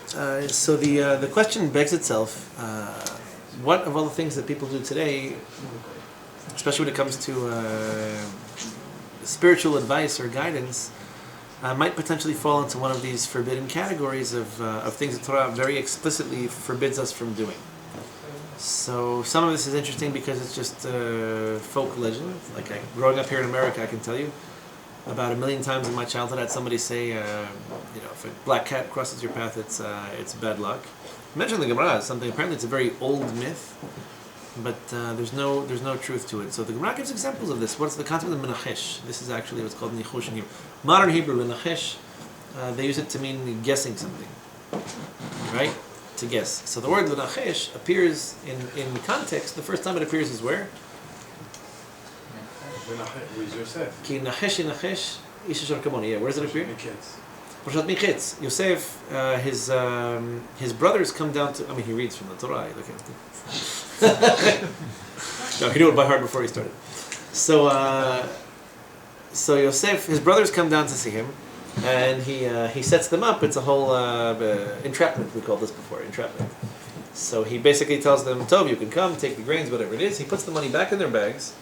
So the question begs itself: what of all the things that people do today, especially when it comes to spiritual advice or guidance, might potentially fall into one of these forbidden categories of things that Torah very explicitly forbids us from doing? So some of this is interesting because it's just folk legend. Like growing up here in America, I can tell you about 1,000,000 times in my childhood I had somebody say, if a black cat crosses your path, it's bad luck. Mentioned in the Gemara, something apparently it's a very old myth, but there's no truth to it. So the Gemara gives examples of this. What's the concept of menachesh? This is actually what's called nichush in Hebrew. Modern Hebrew, menachesh, they use it to mean guessing something, right? To guess. So the word menachesh appears in context. The first time it appears is where? With Yosef. Ki nachesh inachesh ish shor kamoni. Yeah, where does it appear? Parashat Miketz. Yosef, his brothers come down to. I mean, he reads from the Torah. Look at him. No, he knew it by heart before he started. So Yosef, his brothers come down to see him, and he sets them up. It's a whole entrapment. We called this before, entrapment. So he basically tells them, "Tov, you can come, take the grains, whatever it is." He puts the money back in their bags.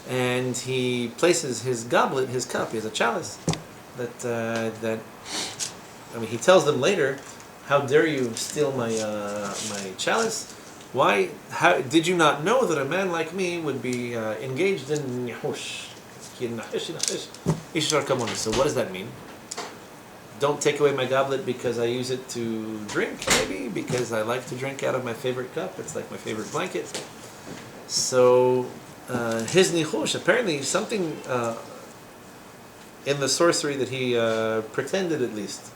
And he places his goblet, his cup, he has a chalice, he tells them later, how dare you steal my chalice? Why? How did you not know that a man like me would be engaged in nihush? So what does that mean? Don't take away my goblet because I use it to drink, maybe? Because I like to drink out of my favorite cup. It's like my favorite blanket. So his nichush, apparently something in the sorcery that he pretended at least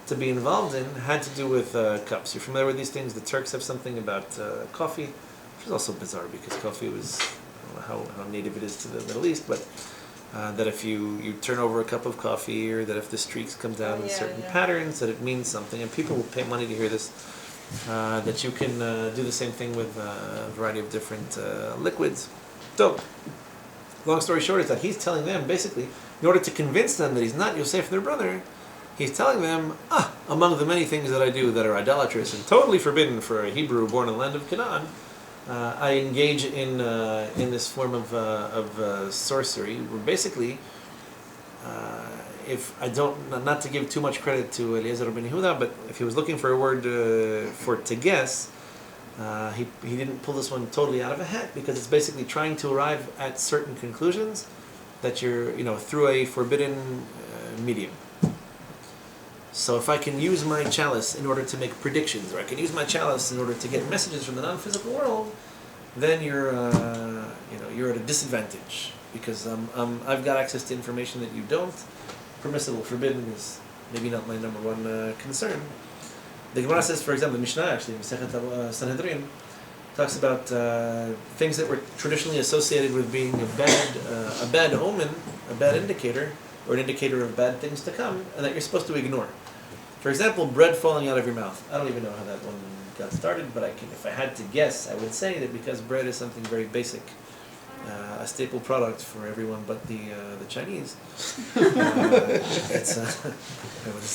to be involved in had to do with cups. You're familiar with these things? The Turks have something about coffee, which is also bizarre because coffee was, I don't know how native it is to the Middle East, but that if you turn over a cup of coffee, or that if the streaks come down in certain patterns, that it means something, and people will pay money to hear this. That you can do the same thing with a variety of different liquids. So, long story short is that he's telling them, basically, in order to convince them that he's not Yosef, their brother, he's telling them, among the many things that I do that are idolatrous and totally forbidden for a Hebrew born in the land of Canaan, I engage in this form of sorcery, where basically, if I don't, not to give too much credit to Eliezer ben Yehuda, but if he was looking for a word for to guess, he didn't pull this one totally out of a hat, because it's basically trying to arrive at certain conclusions that you're, through a forbidden medium. So if I can use my chalice in order to make predictions, or I can use my chalice in order to get messages from the non-physical world, then you're at a disadvantage, because I've got access to information that you don't. Permissible, forbidden is maybe not my number one concern. The Gemara says, for example, the Mishnah actually, Masechet Sanhedrin, talks about things that were traditionally associated with being a bad omen, a bad indicator, or an indicator of bad things to come, and that you're supposed to ignore. For example, bread falling out of your mouth. I don't even know how that one got started, but if I had to guess, I would say that because bread is something very basic, a staple product for everyone but the Chinese.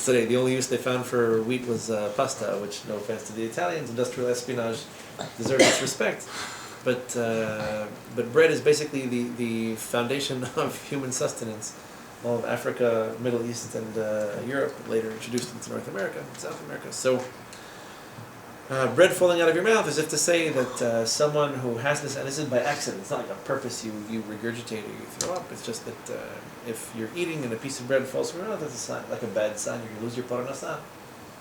Today, the only use they found for wheat was pasta, which, no offense to the Italians, industrial espionage deserves its respect. But bread is basically the foundation of human sustenance. All of Africa, Middle East, and Europe, later introduced into North America and South America. So, bread falling out of your mouth, as if to say that someone who has this, and this is by accident, it's not like a purpose you regurgitate or you throw up, it's just that if you're eating and a piece of bread falls from your mouth, that's a sign, like a bad sign, you're going to lose your parnasah,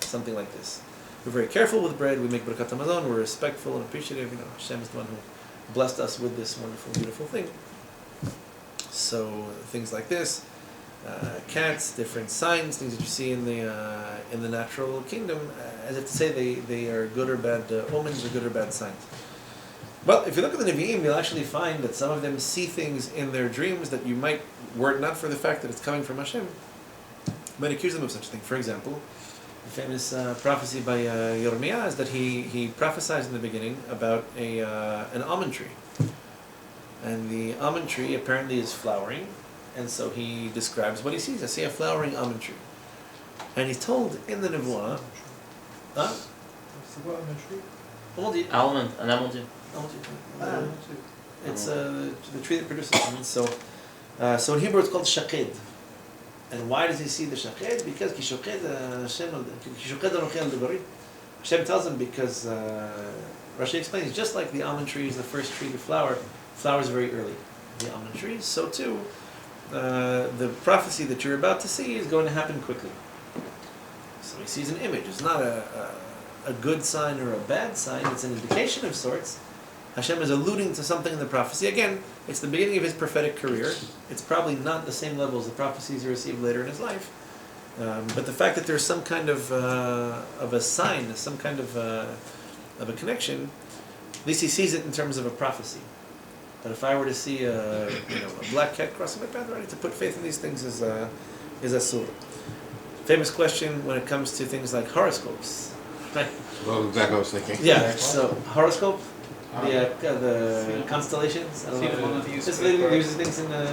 something like this. We're very careful with bread, we make Birkat Hamazon, we're respectful and appreciative, Hashem is the one who blessed us with this wonderful, beautiful thing. So, things like this, cats, different signs, things that you see in the natural kingdom, as if to say they are good or bad omens or good or bad signs. Well, if you look at the Nevi'im, you'll actually find that some of them see things in their dreams that you might, were it not for the fact that it's coming from Hashem, might accuse them of such a thing. For example, the famous prophecy by Yirmiyah is that he prophesies in the beginning about an almond tree. And the almond tree apparently is flowering, and so he describes what he sees. I see a flowering almond tree. And he's told in the Nevuah C'est quoi almond tree? Almond. Almond, an almond tree. Almond. It's the tree that produces almonds. So in Hebrew it's called shaqed. And why does he see the shaqed? Because Hashem tells him because Rashi explains, just like the almond tree is the first tree to flower, flowers very early. The almond tree, so too, the prophecy that you're about to see is going to happen quickly. So he sees an image. It's not a good sign or a bad sign. It's an indication of sorts. Hashem is alluding to something in the prophecy. Again, it's the beginning of his prophetic career. It's probably not the same level as the prophecies he received later in his life. But the fact that there's some kind of a sign, some kind of a connection, at least he sees it in terms of a prophecy. But if I were to see a black cat crossing my path, right, to put faith in these things is asur. Famous question when it comes to things like horoscopes. Right? Well, exactly what I was thinking. Yeah. So horoscope, the constellations. I don't know. They use things in I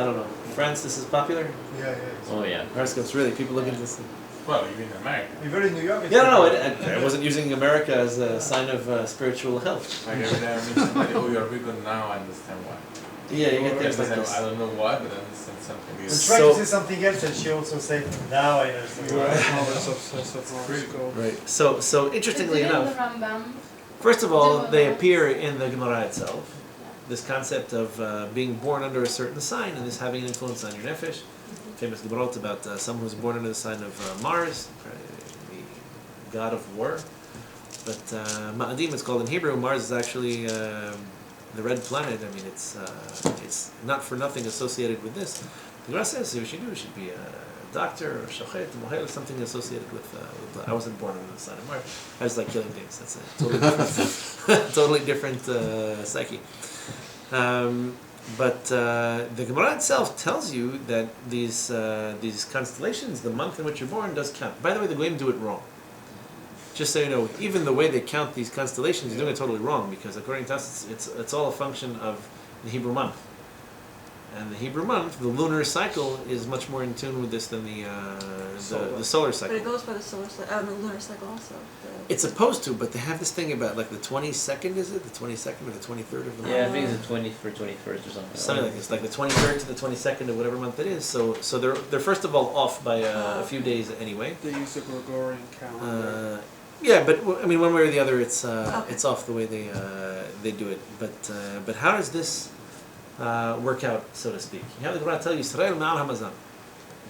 don't know. France, this is popular. Yeah. Oh yeah. Horoscopes, really. People look into this. Well, even in America. Even in New York. Yeah, no, I wasn't using America as a sign of spiritual health. Like every time I meet somebody, oh, you're vegan now, I understand why. Yeah, you get things like I this. don't know why, but I understand something. I'm Is trying to say something else, and she also said, now I understand. Right. So interestingly Is it in enough, the Rambam? first of all, they appear in the Gemara itself. This concept of being born under a certain sign and this having an influence on your nefesh. Famous Gemara about someone who's born under the sign of Mars, the god of war. But Ma'adim, it's called in Hebrew. Mars is actually the red planet. I mean, it's not for nothing associated with this. The Gemara says you should be a doctor or shochet, mohel, something associated with. I wasn't born under the sign of Mars. I was like killing things. That's a totally different psyche. But the Gemara itself tells you that these constellations, the month in which you're born, does count. By the way, the Goyim do it wrong. Just so you know, even the way they count these constellations, they're doing it totally wrong, because according to us, it's all a function of the Hebrew month. And the Hebrew month, the lunar cycle, is much more in tune with this than the solar cycle. But it goes by the lunar cycle also. It's supposed to, but they have this thing about like the 22nd, is it? The 22nd or the 23rd of the month? Yeah, I think it's the 20th or 21st or something. Something like this, like the 23rd to the 22nd of whatever month it is. So they're first of all off by a few days anyway. They use the Gregorian calendar. Yeah, but I mean, one way or the other, it's off the way they do it. But how does this work out, so to speak? You have the Gemara tell you, Yisrael ma'al hamazal.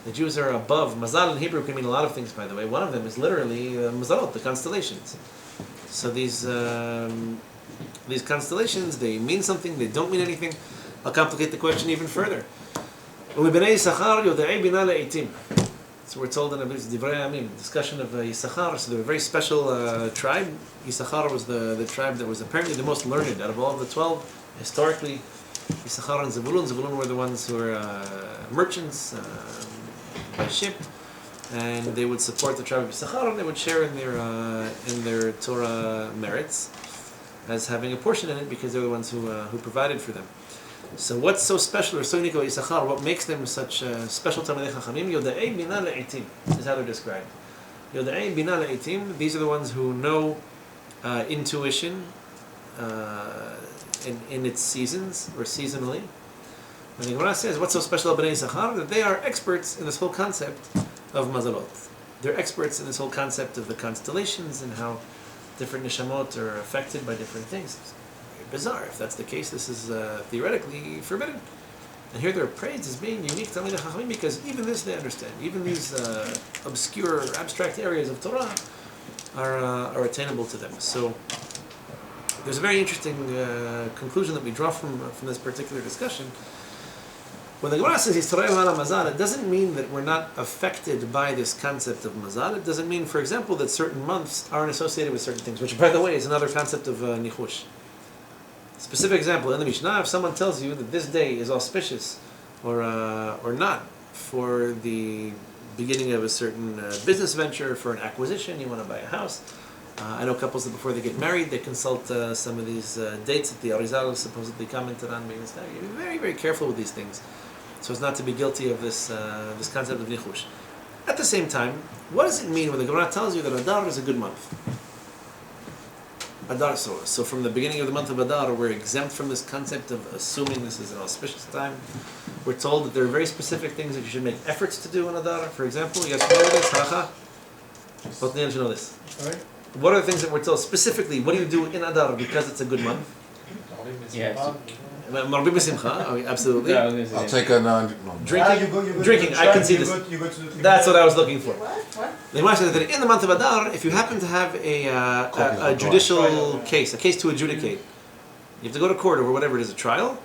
The Jews are above. Mazal in Hebrew can mean a lot of things, by the way. One of them is literally mazalot, the constellations. So these constellations, they mean something, they don't mean anything. I'll complicate the question even further. So we're told in a Divrei Yamim, discussion of Yisachar, so they're a very special tribe. Yisachar was the tribe that was apparently the most learned out of all of the 12. Historically, Yisachar and Zevulun. Zevulun were the ones who were merchants by ship, and they would support the tribe of Yisachar, and they would share in their Torah merits as having a portion in it, because they're the ones who provided for them. So what's so special or so unique about Yisachar? What makes them such special Talmidei Chachamim? Yoda'ei bina le'itim is how they're described. Yoda'ei bina le'itim. These are the ones who know intuition in its seasons or seasonally. And the Gemara says, what's so special about Bnei Yisachar? That they are experts in this whole concept of mazalot. They're experts in this whole concept of the constellations and how different neshamot are affected by different things. It's very bizarre. If that's the case, this is theoretically forbidden. And here they're praised as being unique to Talmidei Chachamim, because even this they understand. Even these obscure, abstract areas of Torah are attainable to them. So there's a very interesting conclusion that we draw from this particular discussion. When the Gemara says Yisrael ma'al mazal, it doesn't mean that we're not affected by this concept of mazal. It doesn't mean, for example, that certain months aren't associated with certain things, which, by the way, is another concept of nichush. Specific example in the Mishnah: if someone tells you that this day is auspicious or not for the beginning of a certain business venture, for an acquisition, you want to buy a house. I know couples that before they get married, they consult some of these dates that the Arizal supposedly commented on. You be very, very careful with these things, so as not to be guilty of this concept of nichush. At the same time, what does it mean when the Gemara tells you that Adar is a good month? Adar Soros. So from the beginning of the month of Adar, we're exempt from this concept of assuming this is an auspicious time. We're told that there are very specific things that you should make efforts to do in Adar. For example, you guys know this, halacha? Otniel should know this. Sorry? What are the things that we're told specifically? What do you do in Adar because it's a good month? Yeah. Marbi b'simcha, absolutely. Yeah, I was gonna say I'll that. take a non. Drinking, you go drinking. to the I can church, see you this. go to the That's what I was looking for. What? The Gemara says that in the month of Adar, if you happen to have a judicial case, a case to adjudicate, you have to go to court over whatever it is, a trial.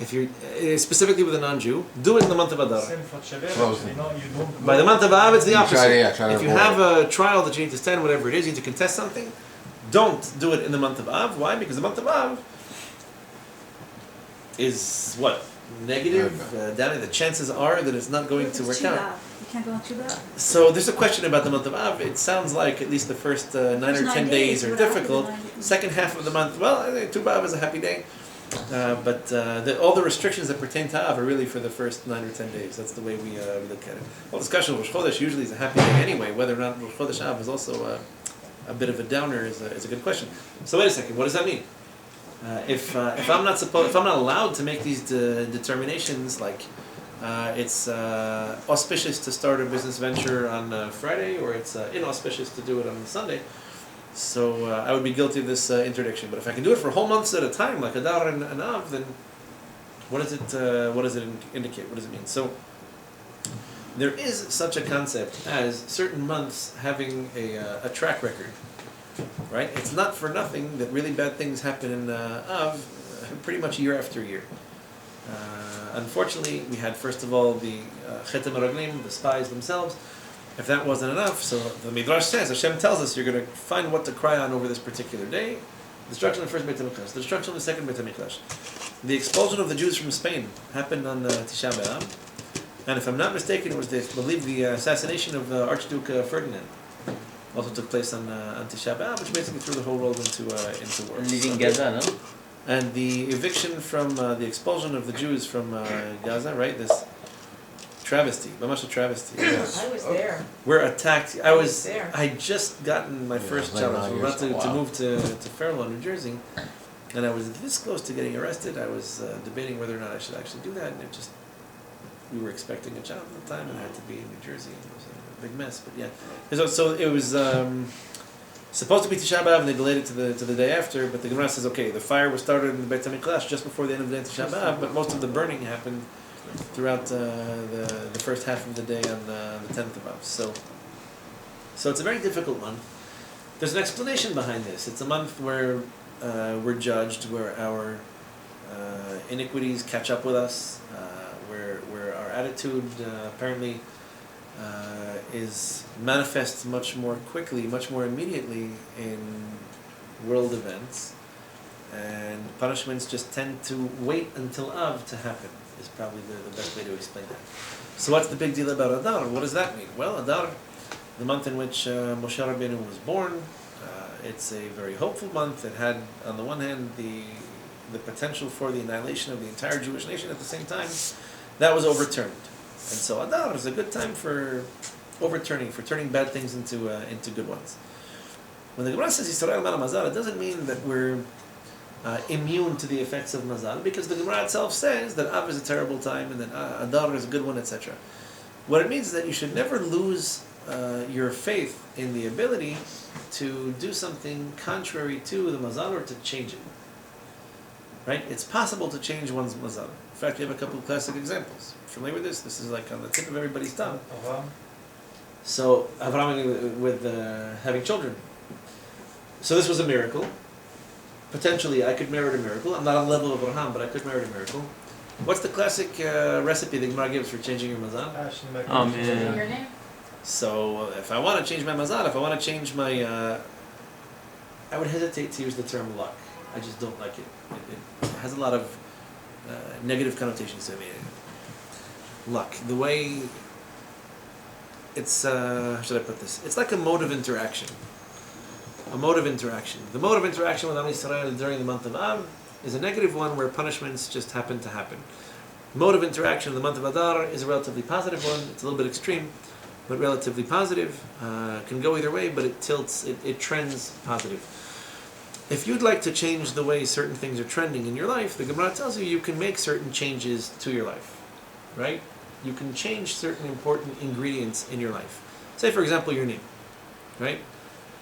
If you're specifically with a non-Jew, do it in the month of Adar. Simchat Shebesh, Frozen. you know, you don't By the month of Av, it's the You try opposite. to If you avoid have a trial that you need to stand, whatever it is, you need to contest something, don't do it in the month of Av. Why? Because the month of Av is what? Negative. Down. The chances are that it's not going to work out. You can't go on Chuba. So there's a question about the month of Av. It sounds like at least the first 9 or 10 First 9 days are days, but after the difficult. 9 days- Second half of the month, well, I think Tu B'Av is a happy day. But all the restrictions that pertain to Av are really for the first 9 or 10 days. That's the way we look at it. Well, discussion of Rosh Chodesh usually is a happy day anyway. Whether or not Rosh Chodesh Av is also a bit of a downer is a good question. So wait a second. What does that mean? If I'm not allowed to make these determinations, like it's auspicious to start a business venture on Friday, or it's inauspicious to do it on Sunday, so I would be guilty of this interdiction. But if I can do it for whole months at a time, like Adar and Av, then what does it indicate? What does it mean? So there is such a concept as certain months having a track record. Right? It's not for nothing that really bad things happen in Av pretty much year after year. Unfortunately, we had first of all the Chetem Araglim, the spies themselves. If that wasn't enough, so the Midrash says, Hashem tells us you're going to find what to cry on over this particular day. Destruction of the first Beit HaMikdash, the destruction of the second Beit HaMikdash. The expulsion of the Jews from Spain happened on Tisha B'Av. And if I'm not mistaken, it was, I believe, the assassination of Archduke Ferdinand. Also took place on Tisha B'Av, which basically threw the whole world into war. Leaving Gaza, no? And the eviction from the expulsion of the Jews from Gaza, right? This travesty, mamash a travesty. I was there. We're attacked. I was there. I just gotten my first challenge. We're about to move to Fairlawn, New Jersey, and I was this close to getting arrested. I was debating whether or not I should actually do that, and it just we were expecting a child at the time, and I had to be in New Jersey. And it was a big mess, but yeah. So it was supposed to be Tisha B'Av, and they delayed it to the day after. But the Gemara says, okay, the fire was started in the Beit HaMikdash just before the end of the day of Tisha B'Av, but most of the burning happened throughout the first half of the day on the 10th of Av. So it's a very difficult month. There's an explanation behind this. It's a month where we're judged, where our iniquities catch up with us, where our attitude apparently is manifests much more quickly, much more immediately in world events, and punishments just tend to wait until Av to happen, is probably the best way to explain that. So what's the big deal about Adar? What does that mean? Well, Adar, the month in which Moshe Rabbeinu was born, it's a very hopeful month. It had, on the one hand, the potential for the annihilation of the entire Jewish nation. At the same time, that was overturned. And so Adar is a good time for overturning, for turning bad things into good ones. When the Gemara says Yisrael Mala Mazal, it doesn't mean that we're immune to the effects of Mazal, because the Gemara itself says that Av is a terrible time and that Adar is a good one, etc. What it means is that you should never lose your faith in the ability to do something contrary to the Mazal or to change it. Right? It's possible to change one's Mazal. In fact, we have a couple of classic examples. Familiar with this? This is like on the tip of everybody's tongue. So, Avraham with having children. So this was a miracle. Potentially, I could merit a miracle. I'm not on the level of Avraham, but I could merit a miracle. What's the classic recipe the Gemara gives for changing your mazal? Your name? So, if I want to change my mazal, if I want to change my... I would hesitate to use the term luck. I just don't like it. It has a lot of negative connotations to me. Luck. The way... It's... how should I put this? It's like a mode of interaction. A mode of interaction. The mode of interaction with Am Yisrael during the month of Av is a negative one where punishments just happen to happen. Mode of interaction in the month of Adar is a relatively positive one. It's a little bit extreme. but relatively positive. Can go either way, but it tilts, it trends positive. If you'd like to change the way certain things are trending in your life, the Gemara tells you can make certain changes to your life, right? You can change certain important ingredients in your life. Say, for example, your name, right?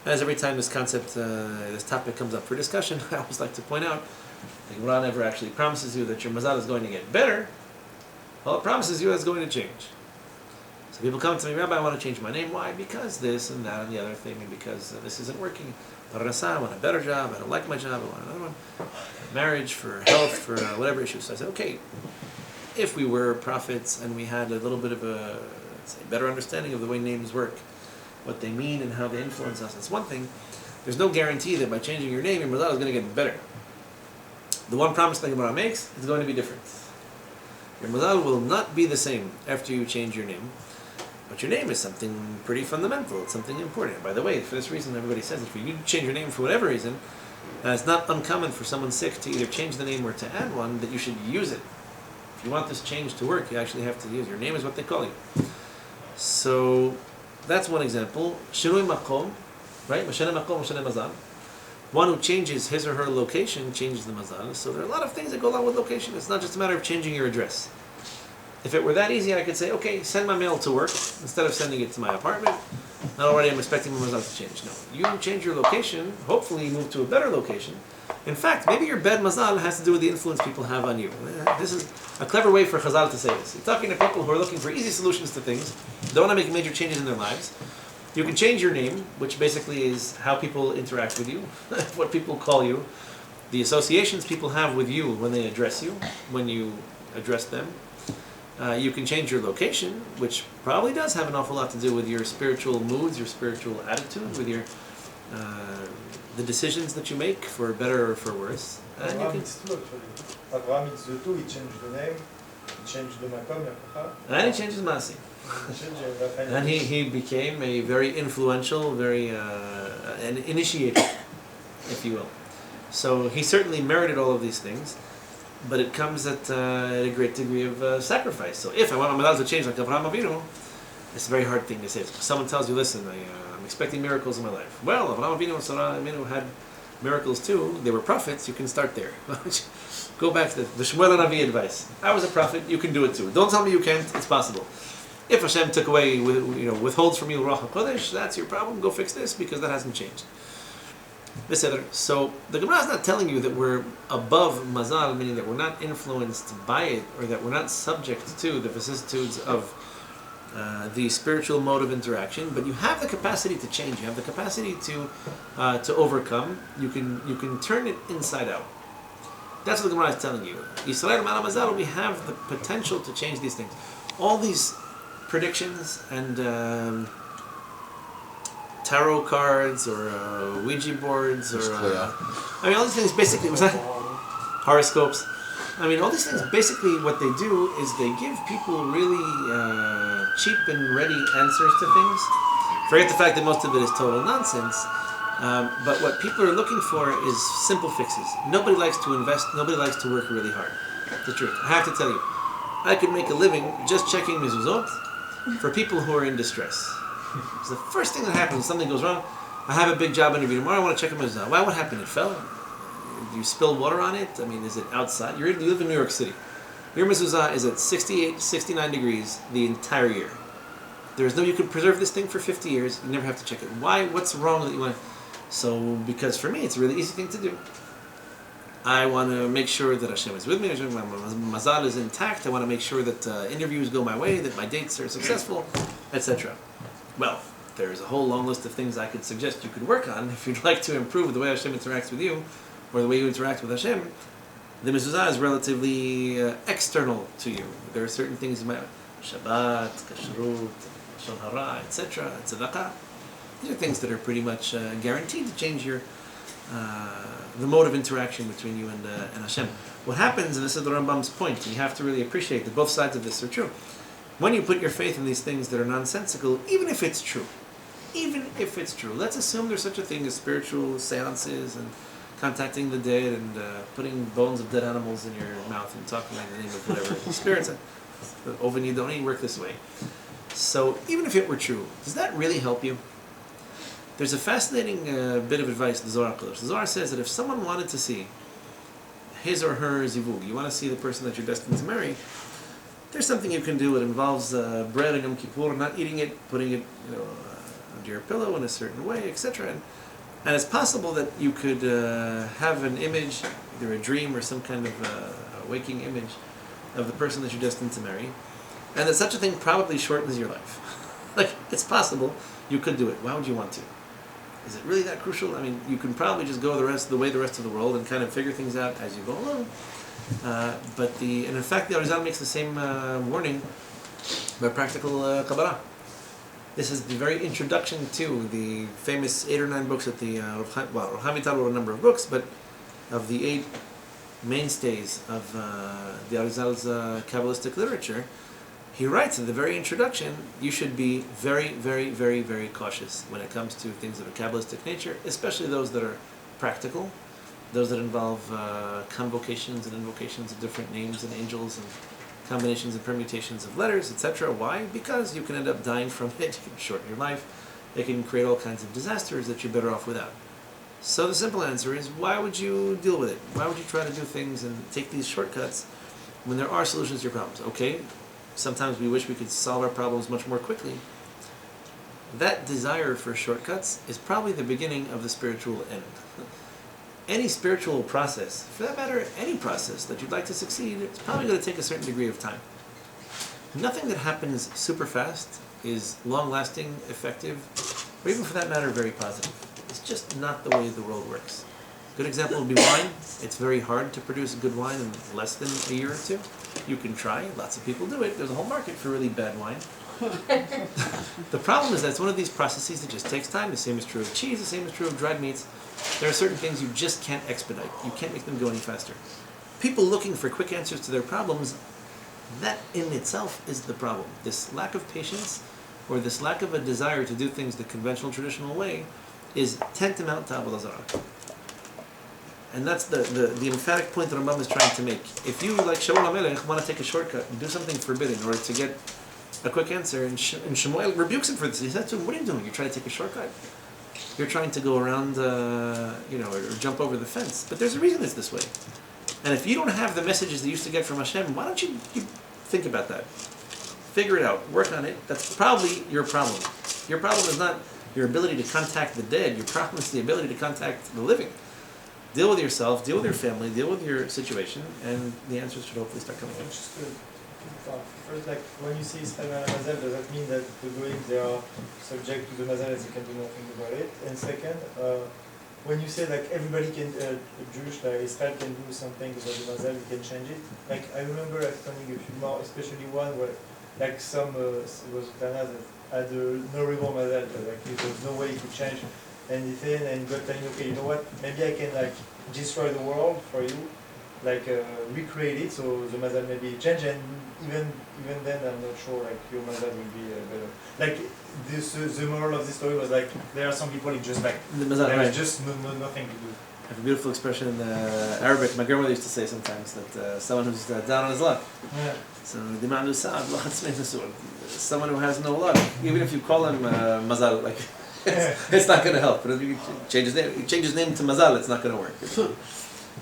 As every time this concept, this topic comes up for discussion, I always like to point out, the Gemara never actually promises you that your mazal is going to get better. Well, it promises you it's going to change. So people come to me, Rabbi, I want to change my name. Why? Because this and that and the other thing, and because this isn't working. I want a better job, I don't like my job, I want another one. Marriage, for health, for whatever issue. So I said, okay, if we were prophets and we had a little bit of a, let's say, better understanding of the way names work, what they mean and how they influence us, that's one thing. There's no guarantee that by changing your name, your mazal is going to get better. The one promise the Gemara makes is going to be different. Your mazal will not be the same after you change your name. But your name is something pretty fundamental. It's something important. By the way, for this reason, everybody says if you change your name for whatever reason, it's not uncommon for someone sick to either change the name or to add one, that you should use it. If you want this change to work, you actually have to use your name is what they call you. So that's one example. Shinui makom, right? Mashana makom, mashana mazal. One who changes his or her location changes the mazal. So there are a lot of things that go along with location. It's not just a matter of changing your address. If it were that easy, I could say, okay, send my mail to work instead of sending it to my apartment. Not already I'm expecting my mazal to change. No, you change your location, hopefully you move to a better location. In fact, maybe your bad mazal has to do with the influence people have on you. This is a clever way for Chazal to say this. You're talking to people who are looking for easy solutions to things, don't want to make major changes in their lives. You can change your name, which basically is how people interact with you, what people call you, the associations people have with you when they address you, when you address them. You can change your location, which probably does have an awful lot to do with your spiritual moods, your spiritual attitude, with your the decisions that you make, for better or for worse. And you can. Abraham Mitzvotu, he changed the name, he changed the makom, And he changes Masi. And he became a very influential, very an initiator, if you will. So he certainly merited all of these things. But it comes at a great degree of sacrifice. So if I want my mazal to change like Avraham Avinu, it's a very hard thing to say. Someone tells you, listen, I'm expecting miracles in my life. Well, Avraham Avinu and Sarah Avinu had miracles too. They were prophets. You can start there. Go back to the Shemuel and Avi advice. I was a prophet. You can do it too. Don't tell me you can't. It's possible. If Hashem took away, withholds from you Ruach HaKodesh, that's your problem. Go fix this because that hasn't changed. So the Gemara is not telling you that we're above mazal, meaning that we're not influenced by it, or that we're not subject to the vicissitudes of the spiritual mode of interaction. But you have the capacity to change. You have the capacity to overcome. You can turn it inside out. That's what the Gemara is telling you. Yisrael Ma'al Mazal, we have the potential to change these things. All these predictions and tarot cards or Ouija boards or all these things basically horoscopes. All these things basically what they do is they give people really cheap and ready answers to things. Forget the fact that most of it is total nonsense. But what people are looking for is simple fixes. Nobody likes to invest. Nobody likes to work really hard. The truth. I have to tell you, I could make a living just checking mezuzot for people who are in distress. It's the first thing that happens when something goes wrong. I have a big job interview tomorrow. I want to check a mezuzah. Why? What happened? It fell. You spilled water on it. Is it outside? You live in New York City. Your mezuzah is at 68, 69 degrees the entire year. You can preserve this thing for 50 years. You never have to check it. Why? What's wrong that you want? So, because for me, it's a really easy thing to do. I want to make sure that Hashem is with me. My mazal is intact. I want to make sure that interviews go my way, that my dates are successful, etc. Well, there's a whole long list of things I could suggest you could work on if you'd like to improve the way Hashem interacts with you, or the way you interact with Hashem. The mezuzah is relatively external to you. There are certain things you might, Shabbat, Kashrut, Lashon Hara, etc., Tzedakah. These are things that are pretty much guaranteed to change your the mode of interaction between you and Hashem. What happens, and this is the Rambam's point, and you have to really appreciate that both sides of this are true. When you put your faith in these things that are nonsensical, even if it's true, let's assume there's such a thing as spiritual seances and contacting the dead and putting bones of dead animals in your mouth and talking in the name of whatever spirits. Oven Yidoni work this way. So even if it were true, does that really help you? There's a fascinating bit of advice in the Zohar Kodesh. The Zohar says that if someone wanted to see his or her zivug, you want to see the person that you're destined to marry, there's something you can do. It involves bread on Yom Kippur, not eating it, putting it under your pillow in a certain way, etc. And it's possible that you could have an image, either a dream or some kind of waking image of the person that you're destined to marry, and that such a thing probably shortens your life. Like, it's possible you could do it. Why would you want to? Is it really that crucial? I mean, you can probably just go the rest of the world and kind of figure things out as you go along. And in fact, the Arizal makes the same warning by practical Kabbalah. This is the very introduction to the famous 8 or 9 books that the Rav Chaim Vital wrote a number of books, but of the 8 mainstays of the Arizal's Kabbalistic literature, he writes in the very introduction, you should be very, very, very, very cautious when it comes to things of a Kabbalistic nature, especially those that are practical, those that involve convocations and invocations of different names and angels and combinations and permutations of letters, etc. Why? Because you can end up dying from it, it can shorten your life, it can create all kinds of disasters that you're better off without. So the simple answer is, why would you deal with it? Why would you try to do things and take these shortcuts when there are solutions to your problems? Okay, sometimes we wish we could solve our problems much more quickly. That desire for shortcuts is probably the beginning of the spiritual end. Any spiritual process, for that matter, any process that you'd like to succeed, it's probably going to take a certain degree of time. Nothing that happens super fast is long-lasting, effective, or even for that matter, very positive. It's just not the way the world works. A good example would be wine. It's very hard to produce good wine in less than a year or two. You can try, lots of people do it. There's a whole market for really bad wine. The problem is that it's one of these processes that just takes time. The same is true of cheese, the same is true of dried meats. There are certain things you just can't expedite. You can't make them go any faster. People looking for quick answers to their problems, that in itself is the problem. This lack of patience, or this lack of a desire to do things the conventional, traditional way, is tantamount to Avodah Zarah. And that's the emphatic point that Rambam is trying to make. If you, like Sha'ul Hamelekh, want to take a shortcut and do something forbidden in order to get a quick answer, and Shemuel rebukes him for this. He says to him, what are you doing? You're trying to take a shortcut. You're trying to go around, or jump over the fence. But there's a reason it's this way. And if you don't have the messages that you used to get from Hashem, why don't you think about that? Figure it out. Work on it. That's probably your problem. Your problem is not your ability to contact the dead. Your problem is the ability to contact the living. Deal with yourself, deal with your family, deal with your situation, and the answers should hopefully start coming in. First, like, when you say Israel and Mazal, does that mean that the goyim, they are subject to the Mazal and they can do nothing about it? And second, when you say like everybody can, Jewish, like Israel can do something about the Mazal, we can change it. Like, I remember explaining a few more, especially one where like some, it was TaNa that had no river Mazal, but like there was no way to change anything, and God telling, okay, you know what, maybe I can like destroy the world for you, like recreate it, so the Mazal maybe change, and even then I'm not sure like your Mazal will be better. Like this, the moral of this story was like there are some people who just like The Mazal, there right. is just nothing to do. I have a beautiful expression in Arabic. My grandmother used to say sometimes that someone who's down on his luck. Yeah. So someone who has no luck, even if you call him Mazal, like it's not going to help. But if you change his name to Mazal, it's not going to work.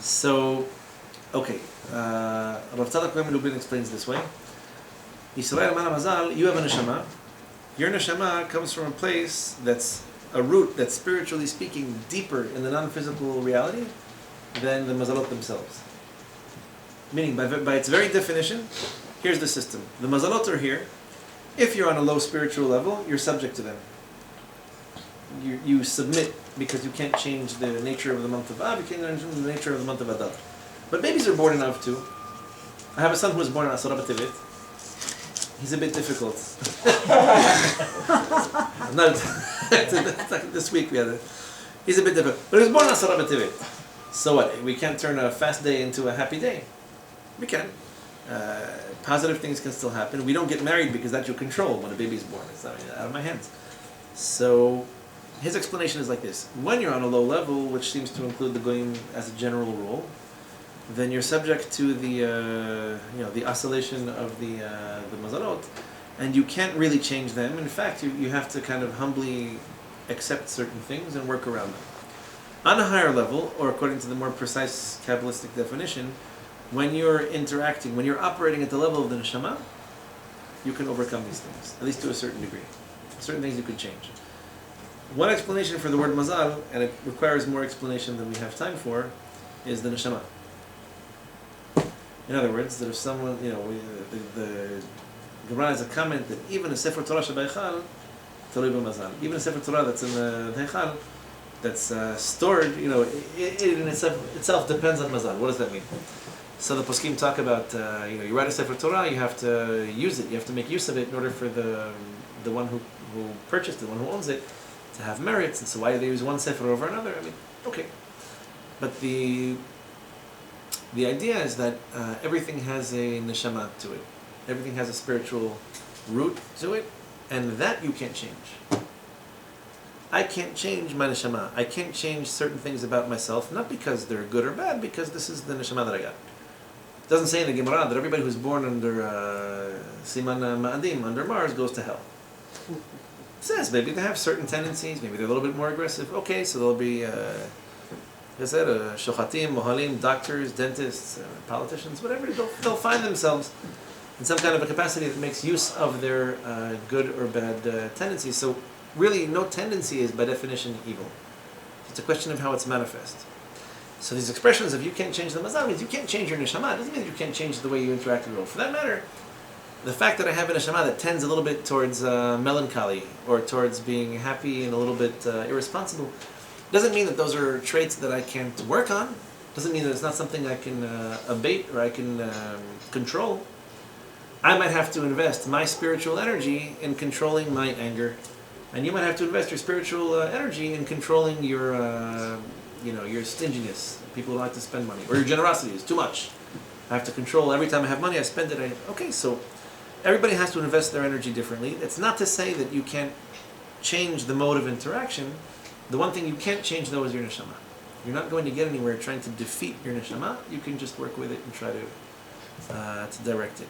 So, okay. Rav Tzadok Kohen Lubin explains this way. Yisrael Mana Mazal, you have a neshama. Your neshama comes from a place that's a root that's spiritually speaking deeper in the non-physical reality than the mazalot themselves. Meaning, by its very definition, here's the system. The mazalot are here. If you're on a low spiritual level, you're subject to them. You submit because you can't change the nature of the month of Av, you can't change the nature of the month of Adar. But babies are born in Av too. I have a son who was born in Asara B'Tevet. He's a bit difficult. This week we had he's a bit difficult. But he was born on Asara B'Tevet. So what? We can't turn a fast day into a happy day. We can. Positive things can still happen. We don't get married because that's your control when a baby's born. It's not out of my hands. So his explanation is like this. When you're on a low level, which seems to include the goyim as a general rule, then you're subject to the the oscillation of the mazalot, and you can't really change them. In fact, you have to kind of humbly accept certain things and work around them. On a higher level, or according to the more precise Kabbalistic definition, when you're interacting, when you're operating at the level of the neshama, you can overcome these things, at least to a certain degree. Certain things you could change. One explanation for the word mazal, and it requires more explanation than we have time for, is the neshama. In other words, that if someone, the Gemara has a comment that even a Sefer Torah ShaBaSh, talui b'mazal, even a Sefer Torah that's in the Heichal, that's stored, it in itself depends on mazal. What does that mean? So the poskim talk about, you write a Sefer Torah, you have to use it, you have to make use of it in order for the one who purchased it, the one who owns it, to have merits. And so why do they use one Sefer over another? I mean, okay. But the idea is that everything has a neshama to it. Everything has a spiritual root to it, and that you can't change. I can't change my neshama. I can't change certain things about myself, not because they're good or bad, because this is the neshama that I got. It doesn't say in the Gemara that everybody who's born under Siman Ma'adim, under Mars, goes to hell. It says maybe they have certain tendencies, maybe they're a little bit more aggressive. Okay, so there'll be, shochatim, mohalim, doctors, dentists, politicians, whatever. They'll find themselves in some kind of a capacity that makes use of their good or bad tendencies. So really, no tendency is by definition evil. It's a question of how it's manifest. So these expressions of you can't change the mazal means you can't change your neshama. It doesn't mean you can't change the way you interact with the world. For that matter, the fact that I have a neshama that tends a little bit towards melancholy or towards being happy and a little bit irresponsible doesn't mean that those are traits that I can't work on. Doesn't mean that it's not something I can abate or I can control. I might have to invest my spiritual energy in controlling my anger, and you might have to invest your spiritual energy in controlling your, your stinginess. People who like to spend money, or your generosity is too much. I have to control every time I have money. I spend it. Okay, so everybody has to invest their energy differently. It's not to say that you can't change the mode of interaction. The one thing you can't change though is your neshama. You're not going to get anywhere trying to defeat your neshama. You can just work with it and try to direct it.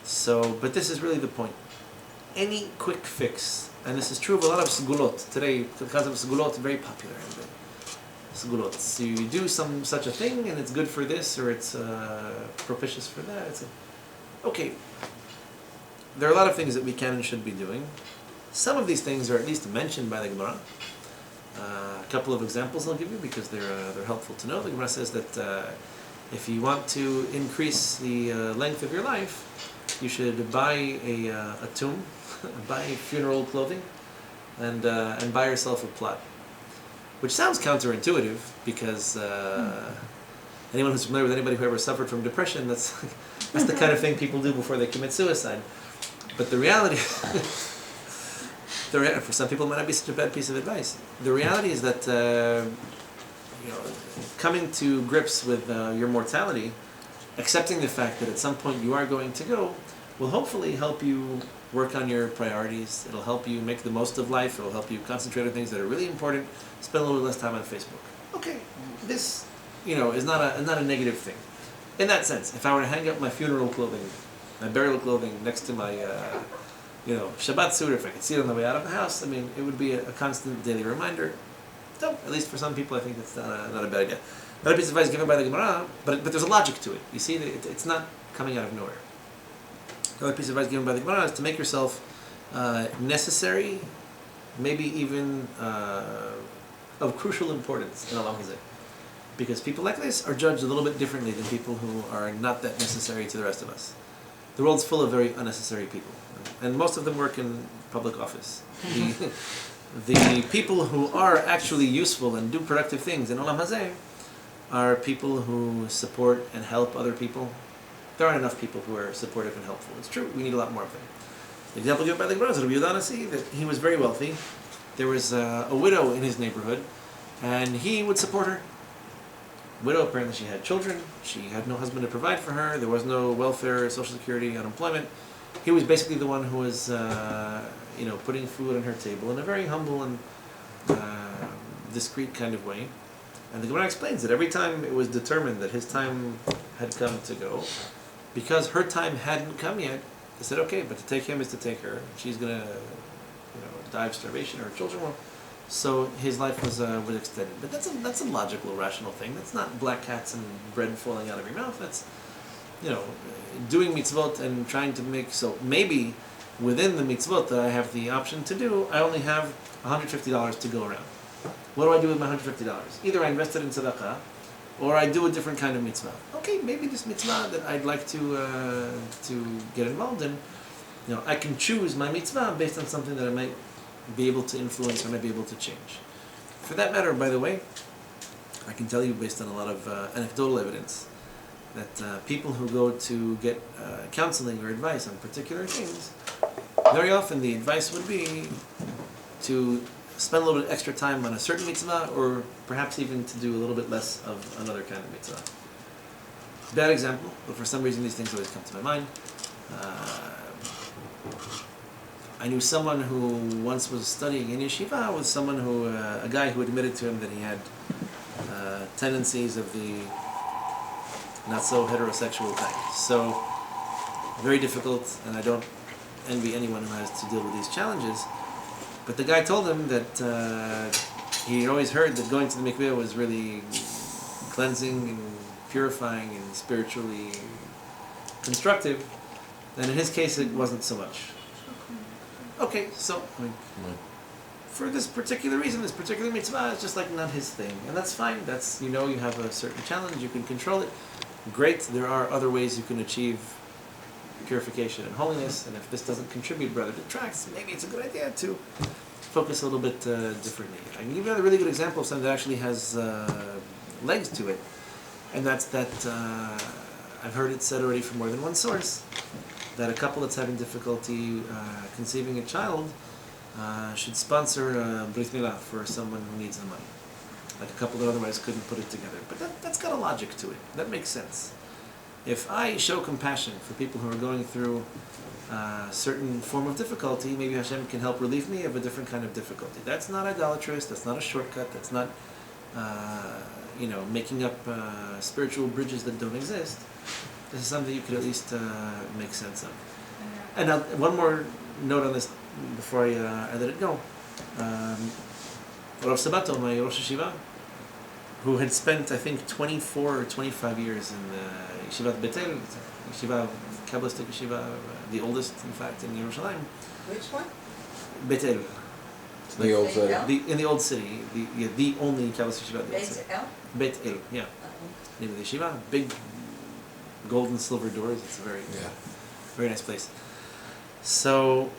So, but this is really the point. Any quick fix, and this is true of a lot of segulot today. The concept of segulot is very popular. Segulot. So you do such a thing, and it's good for this, or it's propitious for that. Okay. There are a lot of things that we can and should be doing. Some of these things are at least mentioned by the Gemara. A couple of examples I'll give you because they're helpful to know. The Gemara says that if you want to increase the length of your life, you should buy a tomb, buy funeral clothing, and buy yourself a plot. Which sounds counterintuitive because anyone who's familiar with anybody who ever suffered from depression, that's the kind of thing people do before they commit suicide. But the reality, for some people it might not be such a bad piece of advice. The reality is that coming to grips with your mortality, accepting the fact that at some point you are going to go, will hopefully help you work on your priorities. It'll help you make the most of life. It'll help you concentrate on things that are really important. Spend a little less time on Facebook. Okay, this is not a negative thing. In that sense, if I were to hang up my funeral clothing, my burial clothing next to my Shabbat suit, if I could see it on the way out of the house, I mean, it would be a constant daily reminder. So, at least for some people, I think that's not a bad idea. Another piece of advice given by the Gemara, but there's a logic to it. You see, it's not coming out of nowhere. Another piece of advice given by the Gemara is to make yourself necessary, maybe even of crucial importance in Olam Hazeh. Because people like this are judged a little bit differently than people who are not that necessary to the rest of us. The world's full of very unnecessary people, and most of them work in public office. The people who are actually useful and do productive things in Olam Hazeh are people who support and help other people. There aren't enough people who are supportive and helpful. It's true, we need a lot more of them. The example given by the Gemara is Rabbi Yehuda that he was very wealthy. There was a widow in his neighborhood, and he would support her. Widow, apparently she had children, she had no husband to provide for her, there was no welfare, social security, unemployment. He was basically the one who was putting food on her table in a very humble and discreet kind of way. And the Gemara explains that every time it was determined that his time had come to go, because her time hadn't come yet, They said, okay, but to take him is to take her. She's gonna, die of starvation, or her children will. So his life was extended. But that's a logical, rational thing. That's not black cats and bread falling out of your mouth. That's, doing mitzvot and trying to make, so maybe within the mitzvot that I have the option to do, I only have $150 to go around. What do I do with my $150? Either I invest it in tzedakah, or I do a different kind of mitzvah. Okay, maybe this mitzvah that I'd like to get involved in, I can choose my mitzvah based on something that I might be able to influence or might be able to change. For that matter, by the way, I can tell you based on a lot of anecdotal evidence that people who go to get counseling or advice on particular things, very often the advice would be to spend a little bit extra time on a certain mitzvah, or perhaps even to do a little bit less of another kind of mitzvah. Bad example, but for some reason these things always come to my mind. I knew someone who once was studying in yeshiva with someone who, a guy who admitted to him that he had tendencies of the not so heterosexual type. So, very difficult, and I don't envy anyone who has to deal with these challenges. But the guy told him that he always heard that going to the mikveh was really cleansing and purifying and spiritually constructive. And in his case, it wasn't so much. Okay, so, for this particular reason, this particular mitzvah is just like not his thing. And that's fine. That's, you have a certain challenge, you can control it. Great, there are other ways you can achieve purification and holiness, and if this doesn't contribute, rather detracts, maybe it's a good idea to focus a little bit differently. I can give you another really good example of something that actually has legs to it, and that's that I've heard it said already from more than one source, that a couple that's having difficulty conceiving a child should sponsor a brit milah for someone who needs the money. Like a couple that otherwise couldn't put it together. But that's got a logic to it. That makes sense. If I show compassion for people who are going through a certain form of difficulty, maybe Hashem can help relieve me of a different kind of difficulty. That's not idolatrous, that's not a shortcut, that's not making up spiritual bridges that don't exist. This is something you could at least make sense of. And now, one more note on this before I let it go. Rav Sabato, my Rosh Yeshiva, who had spent, I think, 24 or 25 years in Yeshivat Betel, Yeshiva, Kabbalistic Yeshiva, the oldest, in fact, in Yerushalayim. Which one? Betel. The old city. In the old city, the only Kabbalistic Yeshiva in the old city. Betel? Betel, yeah. Name of the yeshiva, big gold and silver doors. It's a very nice place. So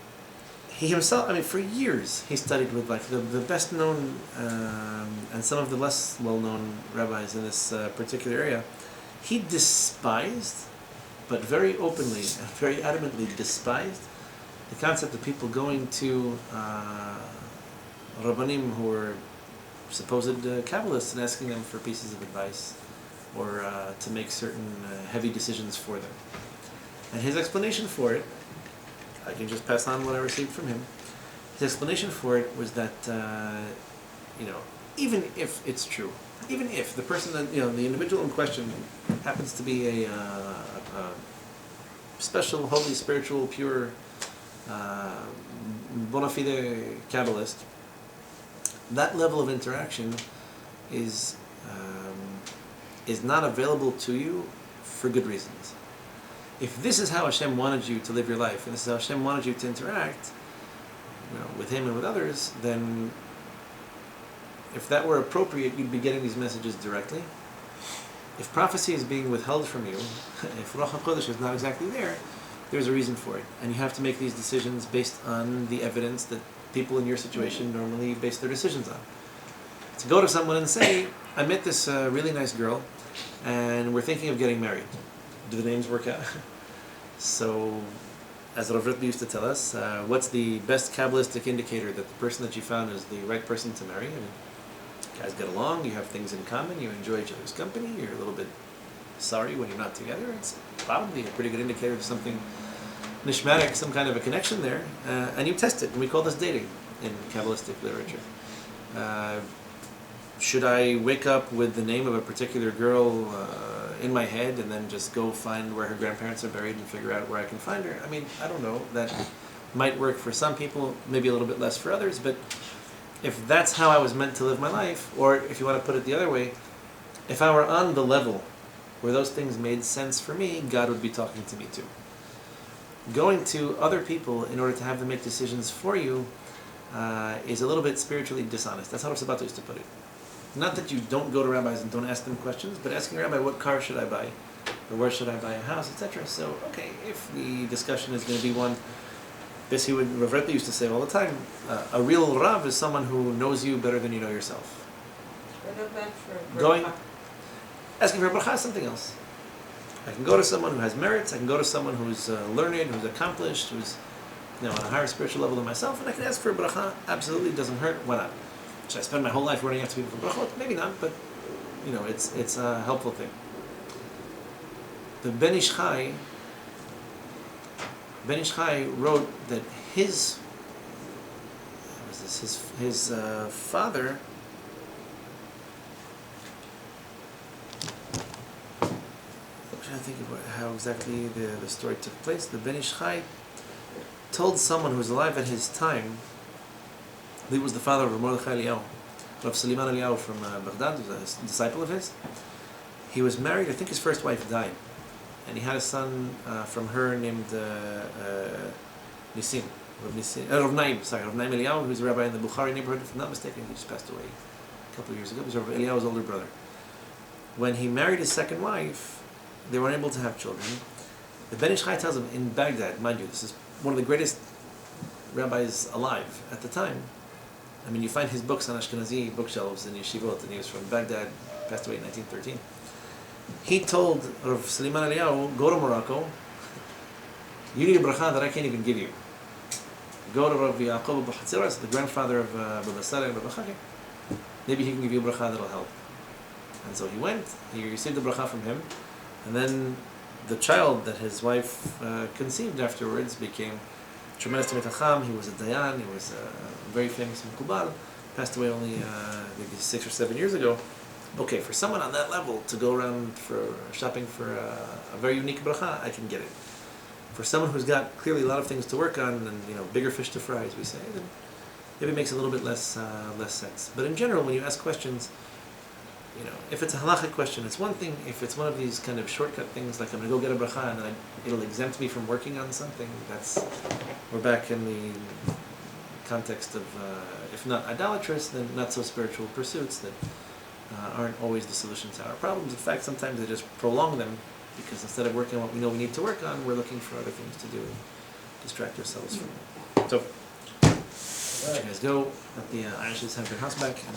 he himself, for years he studied with the best known and some of the less well known rabbis in this particular area. He despised, but very openly and very adamantly despised, the concept of people going to Rabbanim who were supposed Kabbalists and asking them for pieces of advice or to make certain heavy decisions for them. And his explanation for it, I can just pass on what I received from him. His explanation for it was that, even if it's true, even if the person that, the individual in question happens to be a special, holy, spiritual, pure, bona fide Kabbalist, that level of interaction is not available to you for good reasons. If this is how Hashem wanted you to live your life, and this is how Hashem wanted you to interact, with Him and with others, then if that were appropriate, you'd be getting these messages directly. If prophecy is being withheld from you, if Ruach HaKodesh is not exactly there, there's a reason for it. And you have to make these decisions based on the evidence that people in your situation normally base their decisions on. To go to someone and say, I met this really nice girl, and we're thinking of getting married. Do the names work out? So, as Rav Ritli used to tell us, what's the best Kabbalistic indicator that the person that you found is the right person to marry? You guys get along, you have things in common, you enjoy each other's company, you're a little bit sorry when you're not together. It's probably a pretty good indicator of something nishmatic, some kind of a connection there, and you test it, and we call this dating in Kabbalistic literature. should I wake up with the name of a particular girl in my head and then just go find where her grandparents are buried and figure out where I can find her? I mean, I don't know. That might work for some people, maybe a little bit less for others, but if that's how I was meant to live my life, or if you want to put it the other way, if I were on the level where those things made sense for me, God would be talking to me too. Going to other people in order to have them make decisions for you is a little bit spiritually dishonest. That's how Rav Sabato used to put it. Not that you don't go to rabbis and don't ask them questions, but asking a rabbi, what car should I buy? Or where should I buy a house, etc. So, okay, if the discussion is going to be one, this he would, Rav Rebbe used to say all the time, a real Rav is someone who knows you better than you know yourself. Going, asking for a bracha is something else. I can go to someone who has merits, I can go to someone who's learned, who's accomplished, who's on a higher spiritual level than myself, and I can ask for a bracha. Absolutely, doesn't hurt. Why not? Should I spend my whole life running after people for brachot? Maybe not, but it's a helpful thing. The Ben Ish Chai wrote that his father. I'm trying to think of how exactly the story took place. The Ben Ish Chai told someone who was alive at his time. He was the father of Mordechai Eliyahu, Rav Suleiman Eliyahu from Baghdad, who was a disciple of his. He was married, I think his first wife died, and he had a son from her named Nisim, Rav Naim Eliyahu, who's a rabbi in the Bukhari neighborhood, if I'm not mistaken. He just passed away a couple of years ago. He was Rav Eliyahu's older brother. When he married his second wife, they weren't able to have children. The Ben Ish Chai tells him, in Baghdad, mind you, this is one of the greatest rabbis alive at the time. I mean, you find his books on Ashkenazi bookshelves in yeshivot, and he was from Baghdad, passed away in 1913. He told Rav Suleiman Eliyahu, go to Morocco, you need a bracha that I can't even give you. Go to Rav Yaakov Abu Hatziras, the grandfather of Baba Saleh and Baba Chaki. Maybe he can give you a bracha that'll help. And so he went, he received the bracha from him, and then the child that his wife conceived afterwards became tremendous Talmid Chacham. He was a Dayan, he was a very famous Mekubal, passed away only maybe 6 or 7 years ago. Okay, for someone on that level to go around for shopping for a very unique bracha, I can get it. For someone who's got clearly a lot of things to work on and bigger fish to fry, as we say, then maybe it makes a little bit less sense. But in general, when you ask questions, if it's a halachic question, it's one thing. If it's one of these kind of shortcut things, like I'm going to go get a bracha and then it'll exempt me from working on something, we're back in the context of, if not idolatrous, then not so spiritual pursuits that aren't always the solution to our problems. In fact, sometimes they just prolong them, because instead of working on what we know we need to work on, we're looking for other things to do and distract ourselves from it. So, let you guys go. Let the Irishes have their house back, and